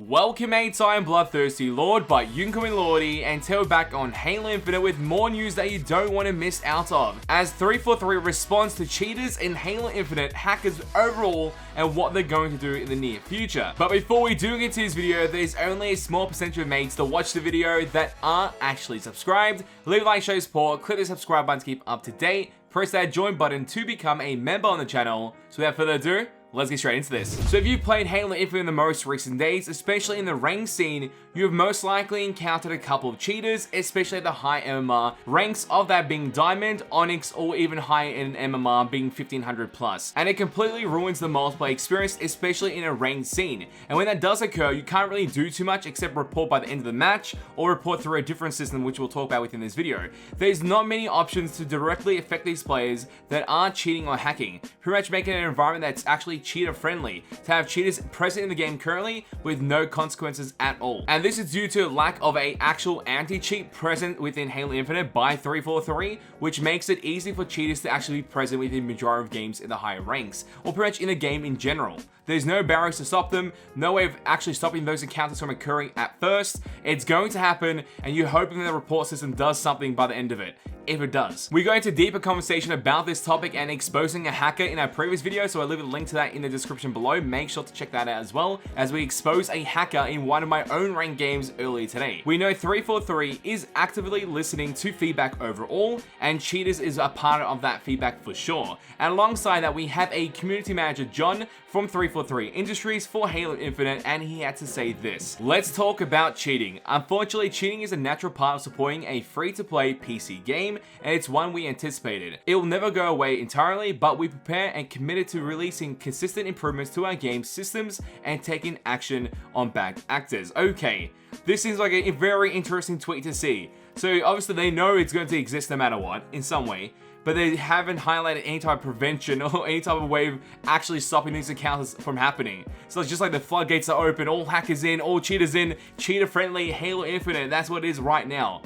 Welcome mates, I am Bloodthirsty Lord by Yunko Lordy, and today we're back on Halo Infinite with more news that you don't want to miss out of, as 343 responds to cheaters in Halo Infinite, hackers overall, and what they're going to do in the near future. But before we do get to this video, there's only a small percentage of mates that watch the video that are actually subscribed. Leave a like, show support, click the subscribe button to keep up to date, press that join button to become a member on the channel. So without further ado, let's get straight into this. So if you've played Halo Infinite in the most recent days, especially in the ranked scene, you have most likely encountered a couple of cheaters, especially at the high MMR ranks of that being Diamond, Onyx, or even higher in MMR being 1500 plus. And it completely ruins the multiplayer experience, especially in a ranked scene. And when that does occur, you can't really do too much except report by the end of the match, or report through a different system which we'll talk about within this video. There's not many options to directly affect these players that aren't cheating or hacking, pretty much making an environment that's actually cheater friendly, to have cheaters present in the game currently with no consequences at all. And this is due to lack of a actual anti-cheat present within Halo Infinite by 343, which makes it easy for cheaters to actually be present within the majority of games in the higher ranks, or pretty much in the game in general. There's no barriers to stop them, no way of actually stopping those encounters from occurring at first. It's going to happen, and you're hoping that the report system does something by the end of it, if it does. We go into deeper conversation about this topic and exposing a hacker in our previous video, so I'll leave a link to that in the description below. Make sure to check that out as well, as we expose a hacker in one of my own ranked games earlier today. We know 343 is actively listening to feedback overall, and cheaters is a part of that feedback for sure. And alongside that, we have a community manager, John, from 343 Industries for Halo Infinite, and he had to say this. Let's talk about cheating. Unfortunately, cheating is a natural part of supporting a free-to-play PC game, and it's one we anticipated. It will never go away entirely, but we prepare and committed to releasing consistent improvements to our game systems and taking action on bad actors. Okay, this seems like a very interesting tweet to see. So obviously they know it's going to exist no matter what, in some way, but they haven't highlighted any type of prevention or any type of way of actually stopping these encounters from happening. So it's just like the floodgates are open, all hackers in, all cheaters in, cheater-friendly Halo Infinite. That's what it is right now.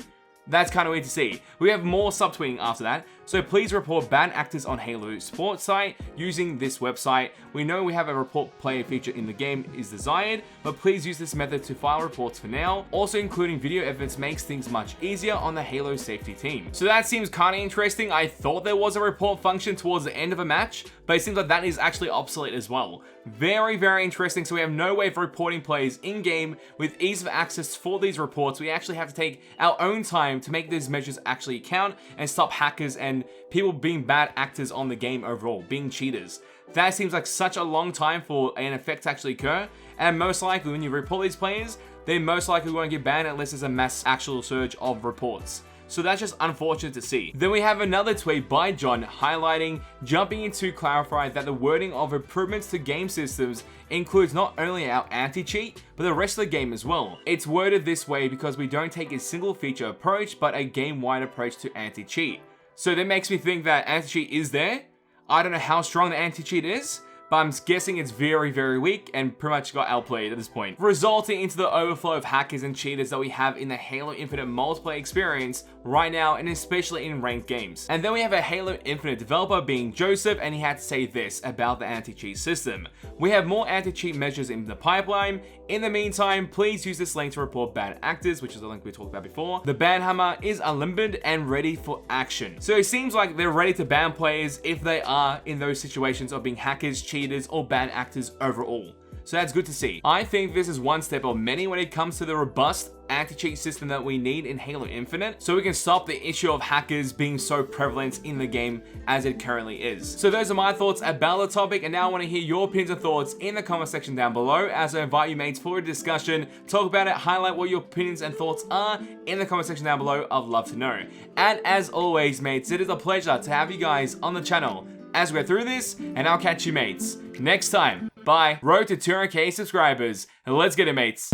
That's kind of weird to see. We have more subtweeting after that, so please report bad actors on Halo support site using this website. We know we have a report player feature in the game is desired, but please use this method to file reports for now. Also including video evidence makes things much easier on the Halo safety team. So that seems kind of interesting. I thought there was a report function towards the end of a match, but it seems like that is actually obsolete as well. Very, very interesting. So we have no way of reporting players in game with ease of access for these reports. We actually have to take our own time to make these measures actually count and stop hackers and people being bad actors on the game overall, being cheaters. That seems like such a long time for an effect to actually occur, and most likely when you report these players, they most likely won't get banned unless there's a mass actual surge of reports. So that's just unfortunate to see. Then we have another tweet by John highlighting, jumping in to clarify that the wording of improvements to game systems includes not only our anti-cheat, but the rest of the game as well. It's worded this way because we don't take a single feature approach, but a game-wide approach to anti-cheat. So that makes me think that anti-cheat is there. I don't know how strong the anti-cheat is, but I'm guessing it's very, very weak and pretty much got outplayed at this point, resulting into the overflow of hackers and cheaters that we have in the Halo Infinite multiplayer experience right now, and especially in ranked games. And then we have a Halo Infinite developer being Joseph, and he had to say this about the anti-cheat system. We have more anti-cheat measures in the pipeline. In the meantime, please use this link to report bad actors, which is the link we talked about before. The ban hammer is unlimited and ready for action. So it seems like they're ready to ban players if they are in those situations of being hackers, cheaters, or bad actors overall. So that's good to see. I think this is one step of many when it comes to the robust anti-cheat system that we need in Halo Infinite, so we can stop the issue of hackers being so prevalent in the game as it currently is. So those are my thoughts about the topic, and now I want to hear your opinions and thoughts in the comment section down below, as I invite you mates for a discussion, talk about it, highlight what your opinions and thoughts are in the comment section down below. I'd love to know. And as always mates, it is a pleasure to have you guys on the channel as we go through this, and I'll catch you mates next time. Bye. Road to 200k subscribers, and let's get it mates.